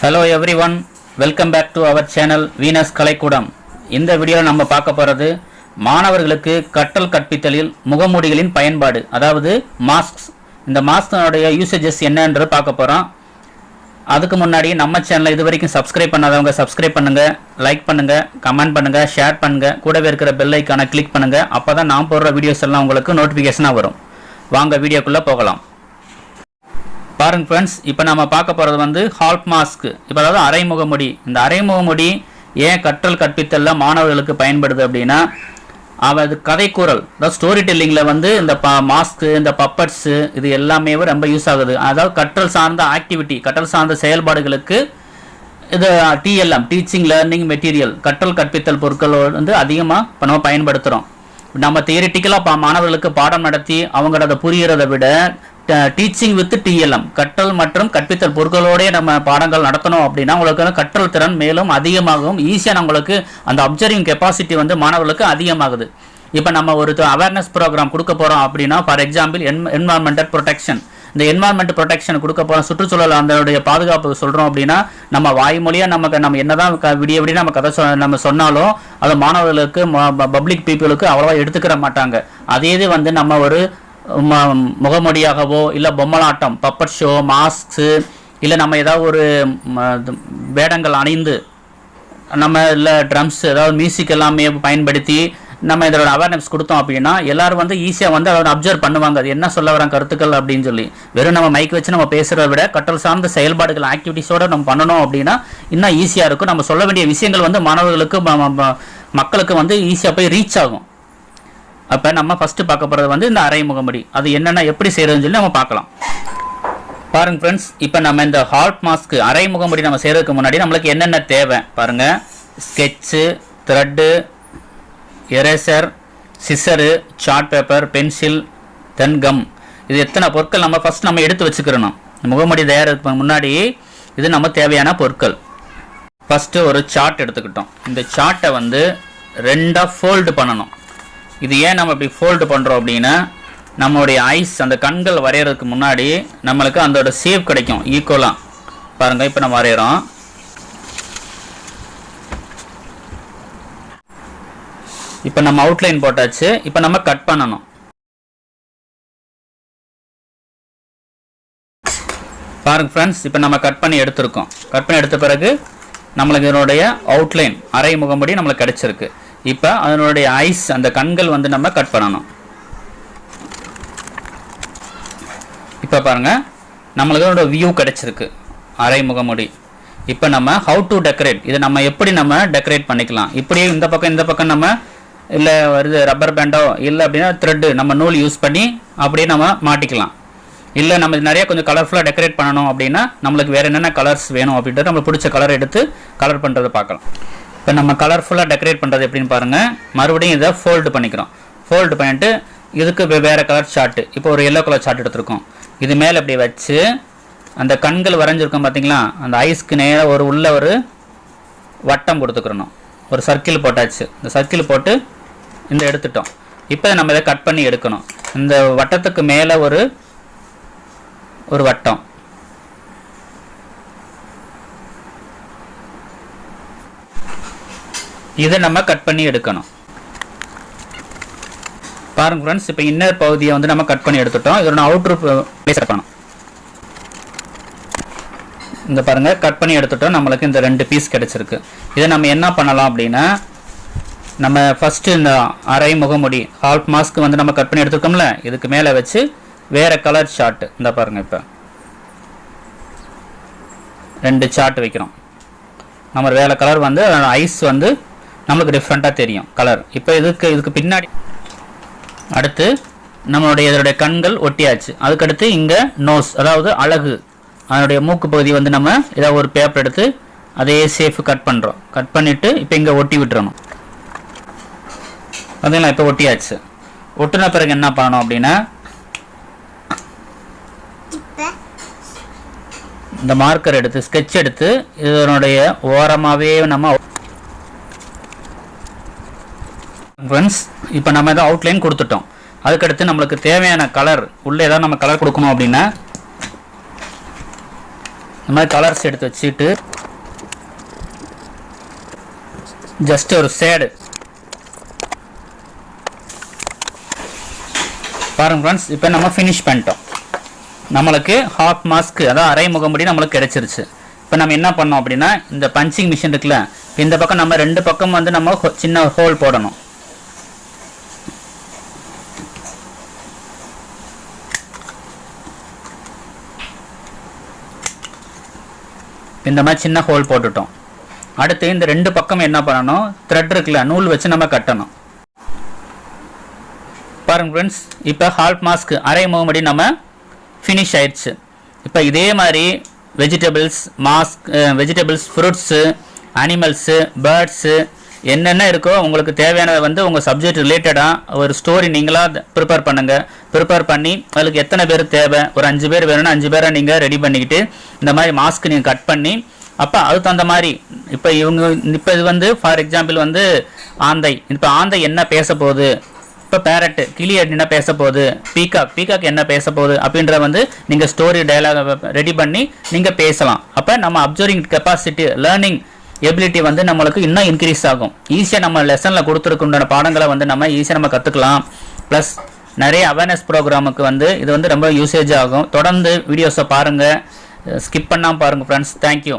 Hello everyone, welcome back to our channel Venus கலைக்கூடம். இந்த வீடியோவில் நம்ம பார்க்க போகிறது மாணவர்களுக்கு கற்றல் கற்பித்தலில் முகமூடிகளின் பயன்பாடு, அதாவது மாஸ்க்ஸ். இந்த மாஸ்கோடைய யூசேஜஸ் என்னன்றது பார்க்க போகிறோம். அதுக்கு முன்னாடி நம்ம சேனலை இது வரைக்கும் சப்ஸ்கிரைப் பண்ணாதவங்க சப்ஸ்கிரைப் பண்ணுங்கள், லைக் பண்ணுங்கள், கமெண்ட் பண்ணுங்கள், ஷேர் பண்ணுங்கள், கூடவே இருக்கிற பெல் ஐக்கானை கிளிக் பண்ணுங்கள். அப்போ தான் நான் போடுற வீடியோஸ் எல்லாம் உங்களுக்கு நோட்டிஃபிகேஷனாக வரும். வாங்க வீடியோக்குள்ளே போகலாம். பாருங்க ஃப்ரெண்ட்ஸ், இப்போ நம்ம பார்க்க போகிறது வந்து ஹால்ப் மாஸ்க். இப்போ அதாவது அரைமுகமுடி. இந்த அரைமுகமுடி ஏன் கற்றல் கற்பித்தலில் மாணவர்களுக்கு பயன்படுது அப்படின்னா, அது கதைக்கூறல், அதாவது ஸ்டோரி டெல்லிங்கில் வந்து இந்த மாஸ்க்கு, இந்த பப்பட்ஸு, இது எல்லாமே ரொம்ப யூஸ் ஆகுது. அதாவது கற்றல் சார்ந்த ஆக்டிவிட்டி, கற்றல் சார்ந்த செயல்பாடுகளுக்கு இது டிஎல்எம், டீச்சிங் லேர்னிங் மெட்டீரியல், கற்றல் கற்பித்தல் பொருட்கள் வந்து அதிகமாக நம்ம பயன்படுத்துகிறோம். நம்ம தியரிட்டிக்கலாக மாணவர்களுக்கு பாடம் நடத்தி அவங்களோட புரிகிறத விட டீச்சிங் வித் டிஎல்எம், கற்றல் மற்றும் கற்பித்தல் பொருட்களோட நம்ம பாடங்கள் நடத்தணும் அப்படின்னா உங்களுக்கு கற்றல் திறன் மேலும் அதிகமாகும். ஈஸியாக உங்களுக்கு அந்த அப்சர்விங் கெப்பாசிட்டி வந்து மாணவர்களுக்கு அதிகமாகுது. இப்போ நம்ம ஒரு அவேர்னஸ் ப்ரோக்ராம் கொடுக்க போகிறோம் அப்படின்னா, ஃபார் எக்ஸாம்பிள் என்வாரன்மெண்டல் ப்ரொடெக்ஷன், இந்த என்வாரன்மெண்ட் ப்ரொடெக்ஷன் கொடுக்க போகிறோம், சுற்றுச்சூழல் அதனுடைய பாதுகாப்பு சொல்கிறோம் அப்படின்னா, நம்ம வாய்மொழியாக நம்ம என்னதான் விடிய நம்ம கதை நம்ம சொன்னாலும் அது மாணவர்களுக்கு பப்ளிக் பீப்புளுக்கு அவ்வளோவா எடுத்துக்கிற மாட்டாங்க. அதே இது வந்து நம்ம ஒரு முகமொடியாகவோ இல்லை பொம்மலாட்டம், பப்பட் ஷோ, மாஸ்க்ஸு, இல்லை நம்ம ஏதாவது ஒரு வேடங்கள் அணிந்து நம்ம இல்லை ட்ரம்ஸ், ஏதாவது மியூசிக் எல்லாமே பயன்படுத்தி நம்ம இதோட அவேர்னஸ் கொடுத்தோம் அப்படின்னா எல்லாரும் வந்து ஈஸியாக வந்து அதோட அப்சர்வ் பண்ணுவாங்க, அது என்ன சொல்ல வராங்க கருத்துக்கள் அப்படின்னு சொல்லி. வெறும் நம்ம மைக் வச்சு நம்ம பேசுகிறத விட கற்றல் சார்ந்த செயல்பாடுகள் ஆக்டிவிட்டிஸோடு நம்ம பண்ணணும் அப்படின்னா இன்னும் ஈஸியாக இருக்கும். நம்ம சொல்ல வேண்டிய விஷயங்கள் வந்து மாணவர்களுக்கு மக்களுக்கு வந்து ஈஸியாக போய் ரீச் ஆகும். அப்போ நம்ம ஃபஸ்ட்டு பார்க்க போகிறது வந்து இந்த அரைமுகமுடி, அது என்னென்ன எப்படி செய்கிறதுன்னு சொல்லி நம்ம பார்க்கலாம். பாருங்கள் ஃப்ரெண்ட்ஸ், இப்போ நம்ம இந்த ஹால்ப் மாஸ்க்கு அரைமுகமுடி நம்ம செய்கிறதுக்கு முன்னாடி நம்மளுக்கு என்னென்ன தேவை பாருங்கள். Sketch, thread, eraser, scissor, chart paper, pencil, then gum. இது எத்தனை பொருட்கள் நம்ம ஃபஸ்ட் நம்ம எடுத்து வச்சுக்கிறணும். முகமுடி தயாரிப்பதற்கு முன்னாடி இது நம்ம தேவையான பொருட்கள். ஃபஸ்ட்டு ஒரு சார்ட் எடுத்துக்கிட்டோம். இந்த சார்ட்டை வந்து ரெண்டாக ஃபோல்டு பண்ணணும். இது ஏன் நம்ம இப்படி ஃபோல்டு பண்ணுறோம் அப்படின்னா, நம்மளுடைய ஐஸ், அந்த கண்கள் வரைகிறதுக்கு முன்னாடி நம்மளுக்கு அதோட ஷேப் கிடைக்கும் ஈக்குவலாக. பாருங்கள், இப்போ நம்ம வரைகிறோம். இப்போ நம்ம அவுட்லைன் போட்டாச்சு. இப்போ நம்ம கட் பண்ணணும். பாருங்கள் ஃப்ரெண்ட்ஸ், இப்போ நம்ம கட் பண்ணி எடுத்துருக்கோம். கட் பண்ணி எடுத்த பிறகு நம்மளுக்கு இதனுடைய அவுட்லைன் அரைமுகமுடி நம்மளுக்கு கிடைச்சிருக்கு. இப்போ அதனுடைய ஐஸ், அந்த கண்கள் வந்து நம்ம கட் பண்ணணும். இப்போ பாருங்கள், நம்மளுக்கு அதோட வியூ கிடைச்சிருக்கு அரைமுகமுடி. இப்போ நம்ம ஹவு டு டெக்கரேட், இதை நம்ம எப்படி நம்ம டெக்கரேட் பண்ணிக்கலாம். இப்படியே இந்த பக்கம் நம்ம இல்லை வருது ரப்பர் பேண்டோ, இல்லை அப்படின்னா த்ரெட்டு, நம்ம நூல் யூஸ் பண்ணி அப்படியே நம்ம மாட்டிக்கலாம். இல்லை நம்ம நிறைய கொஞ்சம் கலர்ஃபுல்லாக டெக்கரேட் பண்ணணும் அப்படின்னா நம்மளுக்கு வேறு என்னென்ன கலர்ஸ் வேணும் அப்படின்ட்டு நம்மளுக்கு பிடிச்ச கலர் எடுத்து கலர் பண்ணுறதை பார்க்கலாம். இப்போ நம்ம கலர்ஃபுல்லாக டெக்கரேட் பண்ணுறது எப்படின்னு பாருங்கள். மறுபடியும் இதை ஃபோல்டு பண்ணிக்கிறோம். ஃபோல்டு பண்ணிவிட்டு இதுக்கு வேறு கலர் சார்ட்டு, இப்போ ஒரு எல்லோ கலர் சார்ட் எடுத்துருக்கோம். இது மேலே இப்படி வச்சு அந்த கண்கள் வரைஞ்சிருக்கோம் பார்த்தீங்களா, அந்த ஐஸ்க்கு நேராக உள்ள ஒரு வட்டம் கொடுத்துக்கிறணும். ஒரு சர்க்கிள் போட்டாச்சு. இந்த சர்க்கிள் போட்டு இந்த எடுத்துட்டோம். இப்போ நம்ம இதை கட் பண்ணி எடுக்கணும். இந்த வட்டத்துக்கு மேலே ஒரு வட்டம், இதை நம்ம கட் பண்ணி எடுக்கணும். பாருங்க ஃப்ரெண்ட்ஸ், இப்போ இன்னர் பகுதியை வந்து நம்ம கட் பண்ணி எடுத்துட்டோம். இதோட அவுட்ரு பிளேஸ் கட் பண்ணணும். இந்த பாருங்க, கட் பண்ணி எடுத்துட்டோம். நம்மளுக்கு இந்த 2 பீஸ் கிடைச்சிருக்கு. இதை நம்ம என்ன பண்ணலாம் அப்படின்னா, நம்ம ஃபஸ்ட்டு இந்த அரை முகமுடி ஹால்ப் மாஸ்க் வந்து நம்ம கட் பண்ணி எடுத்துருக்கோம்ல, இதுக்கு மேலே வச்சு வேறு கலர் சார்ட்டு, இந்த பாருங்கள், இப்போ 2 சார்ட் வைக்கிறோம். நம்ம வேறு கலர் வந்து ஐஸ் வந்து நம்மளுக்கு டிஃப்ரெண்ட்டாக தெரியும் கலர். இப்போ இதுக்கு பின்னாடி அடுத்து இதனுடைய கண்கள் ஒட்டியாச்சு. அதுக்கடுத்து இங்கே நோஸ், அதாவது அழகு, அதனுடைய மூக்கு பகுதி வந்து நம்ம ஏதாவது ஒரு பேப்பர் எடுத்து அதே சேஃப் கட் பண்ணுறோம். கட் பண்ணிவிட்டு இப்போ இங்கே ஒட்டி விட்டுறணும். அதெல்லாம் இப்போ ஒட்டியாச்சு. ஒட்டின பிறகு என்ன பண்ணணும் அப்படின்னா, இந்த மார்க்கர் எடுத்து ஸ்கெட்ச் எடுத்து இதனுடைய ஓரமாகவே நம்ம ஃப்ரெண்ட்ஸ், இப்போ நம்ம ஏதோ அவுட்லைன் கொடுத்துட்டோம். அதுக்கடுத்து நம்மளுக்கு தேவையான கலர், உள்ளே ஏதாவது நம்ம கலர் கொடுக்கணும் அப்படின்னா இந்த மாதிரி கலர்ஸ் எடுத்து வச்சுட்டு ஜஸ்ட் ஒரு ஷேடு பாருங்க ஃப்ரெண்ட்ஸ். இப்போ நம்ம ஃபினிஷ் பண்ணிட்டோம். நம்மளுக்கு ஹாஃப் மாஸ்க் அதாவது அரை முகமுடி நம்மளுக்கு கிடைச்சிருச்சு. இப்போ நம்ம என்ன பண்ணோம் அப்படின்னா இந்த பஞ்சிங் மிஷின் இருக்குல்ல, இந்த பக்கம் நம்ம 2 பக்கம் வந்து நம்ம சின்ன ஹோல் போடணும். இந்த மாதிரி சின்ன ஹோல் போட்டுட்டோம். அடுத்து இந்த 2 பக்கம் என்ன பண்ணணும், த்ரெட் இருக்குல்ல, நூல் வச்சு நம்ம கட்டணும். பாருங்க ஃப்ரெண்ட்ஸ், இப்போ ஹால்ஃப் மாஸ்க் அரை முகமுடி நம்ம ஃபினிஷ் ஆயிடுச்சு. இப்போ இதே மாதிரி வெஜிடபிள்ஸ் ஃப்ரூட்ஸு, அனிமல்ஸு, பேர்ட்ஸு என்னென்ன இருக்கோ உங்களுக்கு தேவையானதை வந்து உங்கள் சப்ஜெக்ட் ரிலேட்டடாக ஒரு ஸ்டோரி நீங்களாக ப்ரிப்பேர் பண்ணுங்கள். ப்ரிப்பேர் பண்ணி அதுக்கு எத்தனை பேர் தேவை, ஒரு 5 பேர் வேணும்னா 5 பேரை நீங்கள் ரெடி பண்ணிக்கிட்டு இந்த மாதிரி மாஸ்க் நீங்கள் கட் பண்ணி அப்போ அதுக்கு தகுந்த மாதிரி இப்போ இது வந்து ஃபார் எக்ஸாம்பிள் வந்து ஆந்தை, இப்போ ஆந்தை என்ன பேச போகுது, இப்போ பேரட்டு கிளி என்ன பேச போகுது, பீகாக் என்ன பேச போகுது அப்படின்ற வந்து நீங்கள் ஸ்டோரி டயலாக் ரெடி பண்ணி நீங்கள் பேசலாம். அப்போ நம்ம அப்சர்விங் கெப்பாசிட்டி, லேர்னிங் எபிலிட்டி வந்து நம்மளுக்கு இன்னும் இன்க்ரீஸ் ஆகும். ஈஸியாக நம்ம லெசனில் கொடுத்துருக்குண்டான பாடங்களை வந்து நம்ம ஈஸியாக நம்ம கற்றுக்கலாம். ப்ளஸ் நிறைய அவேர்னஸ் ப்ரோக்ராமுக்கு வந்து இது வந்து ரொம்ப யூசேஜ் ஆகும். தொடர்ந்து வீடியோஸை பாருங்கள், ஸ்கிப் பண்ணாமல் பாருங்கள் ஃப்ரெண்ட்ஸ். தேங்க்யூ.